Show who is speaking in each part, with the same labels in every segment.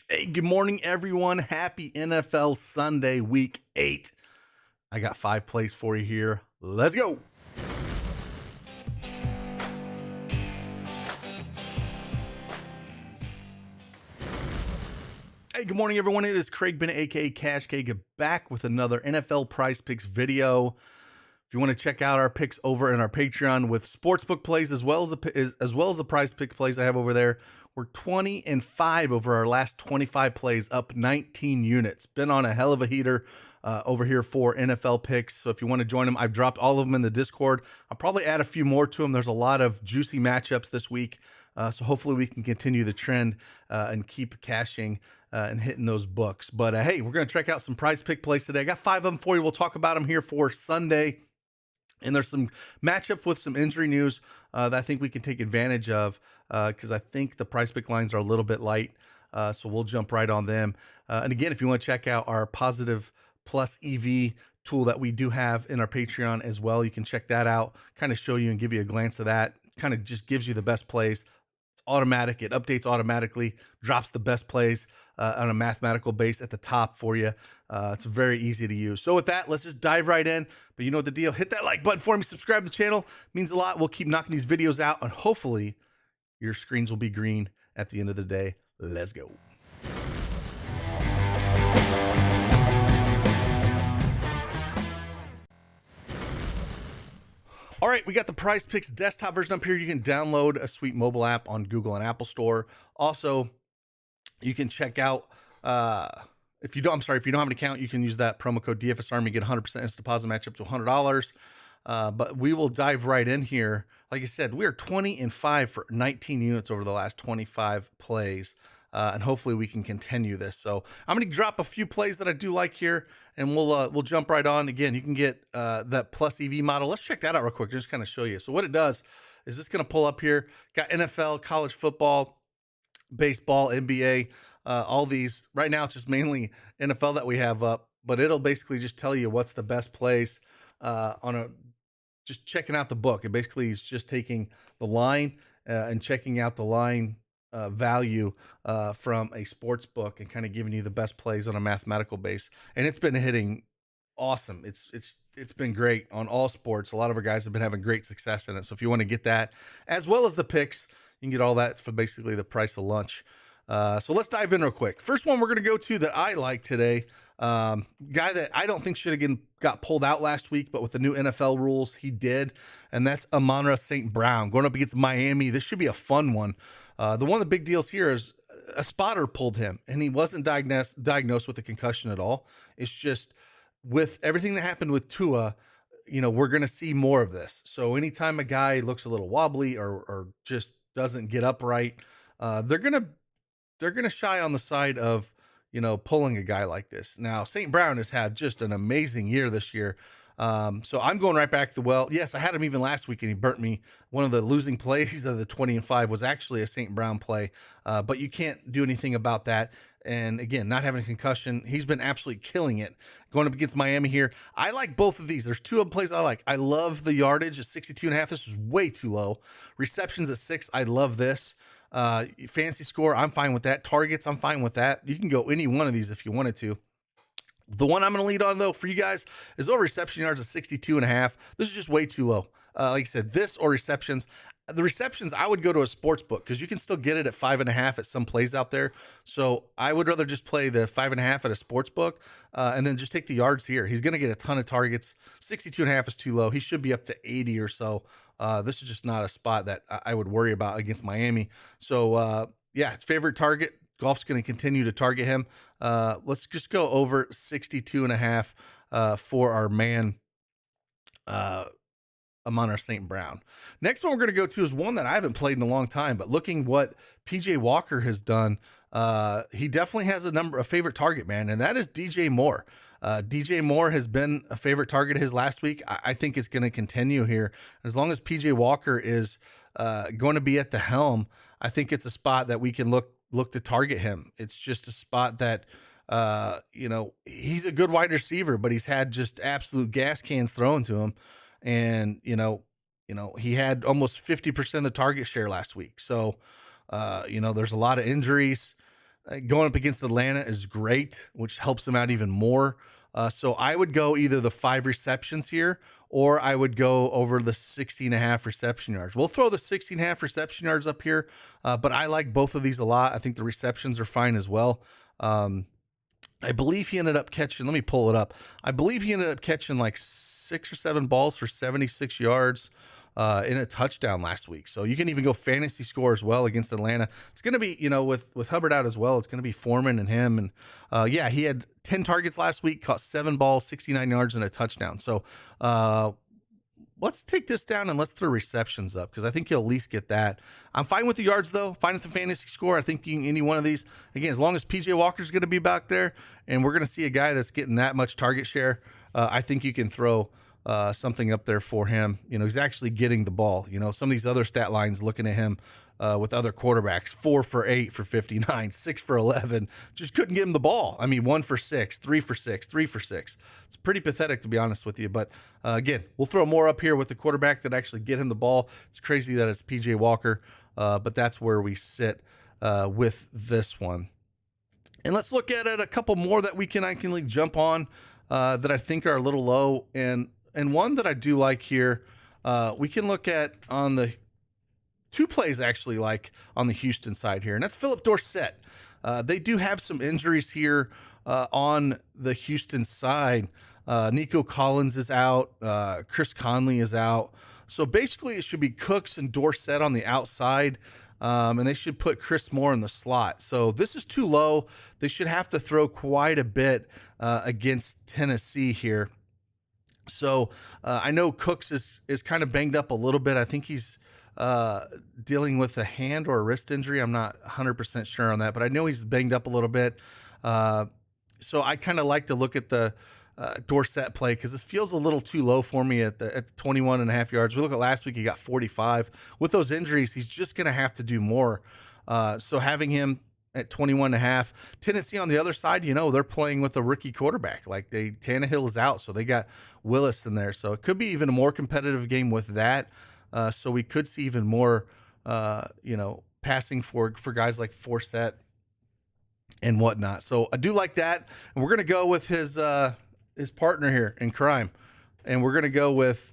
Speaker 1: Hey, good morning, everyone. Happy NFL Sunday, week 8. I got 5 plays for you here. Let's go. Hey, good morning, everyone. It is Craig Bennett, aka Cash K, back with another NFL Prize Picks video. If you want to check out our picks over in our Patreon with sportsbook plays as well as the prize pick plays I have over there, we're 20-5 over our last 25 plays, up 19 units. Been on a hell of a heater over here for NFL picks. So if you want to join them, I've dropped all of them in the Discord. I'll probably add a few more to them. There's a lot of juicy matchups this week. So hopefully we can continue the trend and keep cashing and hitting those books. But hey, we're going to check out some prize pick plays today. I got 5 of them for you. We'll talk about them here for Sunday. And there's some matchup with some injury news that I think we can take advantage of because I think the price pick lines are a little bit light. So we'll jump right on them. And again, if you want to check out our positive plus EV tool that we do have in our Patreon as well, you can check that out, kind of show you and give you a glance of that. Kind of just gives you the best plays. It's automatic. It updates automatically, drops the best plays on a mathematical base at the top for you. It's very easy to use. So with that, let's just dive right in. But you know the deal. Hit that like button for me. Subscribe to the channel. It means a lot. We'll keep knocking these videos out, and hopefully your screens will be green at the end of the day. Let's go. All right, we got the Prize Picks desktop version up here. You can download a sweet mobile app on Google and Apple Store. Also, you can check out if you don't have an account, you can use that promo code DFSARMY, get 100% instant deposit match up to $100. But we will dive right in here. Like I said, we are 20-5 for 19 units over the last 25 plays. And hopefully we can continue this. So I'm going to drop a few plays that I do like here, and we'll jump right on. Again, you can get that plus EV model. Let's check that out real quick, just kind of show you. So what it does is this going to pull up here. Got NFL, college football, baseball, NBA, all these. Right now it's just mainly NFL that we have up, but it'll basically just tell you what's the best place just checking out the book. It basically is just taking the line and checking out the line value from a sports book and kind of giving you the best plays on a mathematical base. And it's been hitting awesome. It's been great on all sports. A lot of our guys have been having great success in it. So if you want to get that, as well as the picks, you can get all that for basically the price of lunch. So let's dive in real quick. First one we're going to go to that I like today, guy that I don't think should have got pulled out last week, but with the new NFL rules, he did. And that's Amon-Ra St. Brown going up against Miami. This should be a fun one. One of the big deals here is a spotter pulled him, and he wasn't diagnosed with a concussion at all. It's just with everything that happened with Tua, we're going to see more of this. So anytime a guy looks a little wobbly or just doesn't get upright, they're going to shy on the side of, pulling a guy like this. Now, St. Brown has had just an amazing year this year. So I'm going right back to yes, I had him even last week and he burnt me. One of the losing plays of the 20-5 was actually a St. Brown play. But you can't do anything about that. And again, not having a concussion, he's been absolutely killing it. Going up against Miami here. I like both of these. There's 2 of plays I like. I love the yardage at 62.5. This is way too low. Receptions at 6. I love this. Fancy score, I'm fine with that. Targets, I'm fine with that. You can go any one of these if you wanted to. The one I'm going to lead on, though, for you guys is over reception yards of 62.5. This is just way too low. Like I said, this or receptions. The receptions, I would go to a sports book because you can still get it at 5.5 at some plays out there. So I would rather just play the 5.5 at a sports book and then just take the yards here. He's going to get a ton of targets. 62.5 is too low. He should be up to 80 or so. This is just not a spot that I would worry about against Miami. So, it's favorite target. Golf's going to continue to target him. Let's just go over 62.5 for our man, Amon-Ra St. Brown. Next one we're going to go to is one that I haven't played in a long time, but looking what PJ Walker has done, he definitely has a favorite target, man, and that is DJ Moore. DJ Moore has been a favorite target his last week. I think it's going to continue here. As long as PJ Walker is going to be at the helm, I think it's a spot that we can look to target him. It's just a spot that, he's a good wide receiver, but he's had just absolute gas cans thrown to him. And, he had almost 50% of the target share last week. So, there's a lot of injuries. Going up against Atlanta is great, which helps him out even more. So I would go either the 5 receptions here, or I would go over the 60.5 reception yards. We'll throw the 60.5 reception yards up here, but I like both of these a lot. I think the receptions are fine as well. I believe he ended up catching, let me pull it up. I believe he ended up catching like 6 or 7 balls for 76 yards in a touchdown last week. So you can even go fantasy score as well against Atlanta. It's going to be, with Hubbard out as well, it's going to be Foreman and him. And yeah, he had 10 targets last week, caught 7 balls, 69 yards and a touchdown. So let's take this down and let's throw receptions up, because I think he'll at least get that. I'm fine with the yards, though. Fine with the fantasy score. I think any one of these, again, as long as PJ Walker's going to be back there and we're going to see a guy that's getting that much target share, I think you can throw something up there for him. He's actually getting the ball. Some of these other stat lines looking at him with other quarterbacks, 4 for 8 for 59, 6 for 11, just couldn't get him the ball. I mean, 1 for 6, 3 for 6, 3 for 6. It's pretty pathetic, to be honest with you. But again, we'll throw more up here with the quarterback that actually get him the ball. It's crazy that it's PJ Walker, but that's where we sit with this one. And let's look at it, a couple more that I can jump on that I think are a little low. And one that I do like here, we can look at on the 2 plays actually like on the Houston side here, and that's Philip Dorsett. They do have some injuries here on the Houston side. Nico Collins is out. Chris Conley is out. So basically it should be Cooks and Dorsett on the outside, and they should put Chris Moore in the slot. So this is too low. They should have to throw quite a bit against Tennessee here. So I know Cooks is kind of banged up a little bit. I think he's dealing with a hand or a wrist injury. I'm not 100% sure on that, but I know he's banged up a little bit. So I kind of like to look at the Dorsett play, because this feels a little too low for me at the 21.5 yards. We look at last week, he got 45. With those injuries, he's just going to have to do more. So having him at 21.5, Tennessee on the other side, they're playing with a rookie quarterback. Like Tannehill is out, so they got Willis in there. So it could be even a more competitive game with that. So we could see even more, passing for guys like Forsett and whatnot. So I do like that. And we're going to go with his partner here in crime. And we're going to go with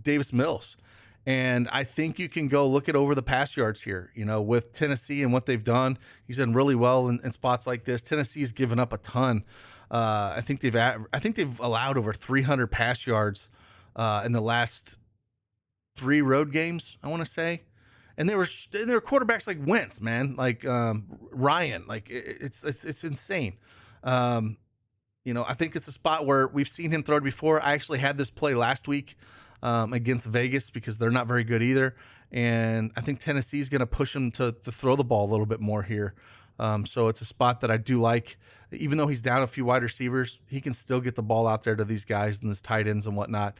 Speaker 1: Davis Mills. And I think you can go look at over the pass yards here, with Tennessee and what they've done. He's done really well in spots like this. Tennessee's given up a ton. I think they've allowed over 300 pass yards in the last 3 road games, I want to say. And they were quarterbacks like Wentz, man, like Ryan, like it's insane. I think it's a spot where we've seen him throw it before. I actually had this play last week against Vegas, because they're not very good either. And I think Tennessee's going to push him to throw the ball a little bit more here. So it's a spot that I do like. Even though he's down a few wide receivers, he can still get the ball out there to these guys and his tight ends and whatnot.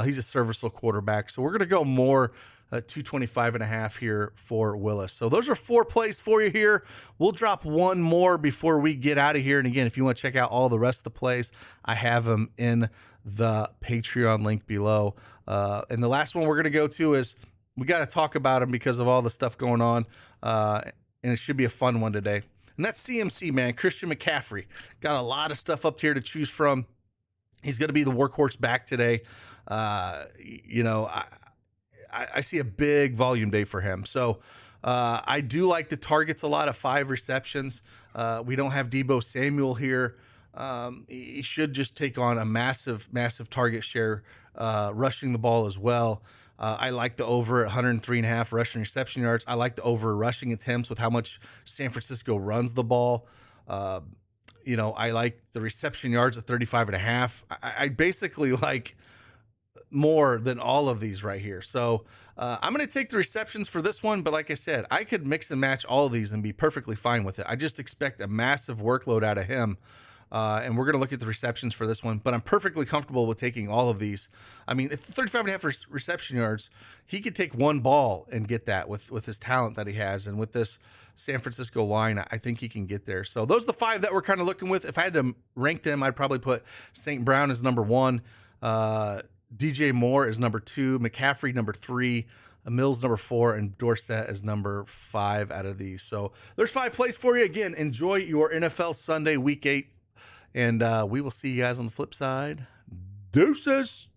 Speaker 1: He's a serviceable quarterback. So we're going to go more 225.5 here for Willis. So those are 4 plays for you here. We'll drop one more before we get out of here. And again, if you want to check out all the rest of the plays, I have them in the Patreon link below. And the last one we're going to go to is, we got to talk about him because of all the stuff going on. And it should be a fun one today. And that's CMC, man. Christian McCaffrey. Got a lot of stuff up here to choose from. He's going to be the workhorse back today. I see a big volume day for him. So I do like the targets a lot of 5 receptions. We don't have Deebo Samuel here. He should just take on a massive target share, rushing the ball as well. I like the over at 103.5 rushing reception yards. I like the over rushing attempts with how much San Francisco runs the ball. I like the reception yards at 35.5. I basically like more than all of these right here. So I'm going to take the receptions for this one. But like I said, I could mix and match all of these and be perfectly fine with it. I just expect a massive workload out of him. And we're going to look at the receptions for this one, but I'm perfectly comfortable with taking all of these. I mean, at 35.5 reception yards, he could take one ball and get that with his talent that he has. And with this San Francisco line, I think he can get there. So those are the 5 that we're kind of looking with. If I had to rank them, I'd probably put St. Brown as number 1, DJ Moore is number 2, McCaffrey number 3, Mills number 4, and Dorsett is number 5 out of these. So there's 5 plays for you. Again, enjoy your NFL Sunday Week 8, and we will see you guys on the flip side. Deuces.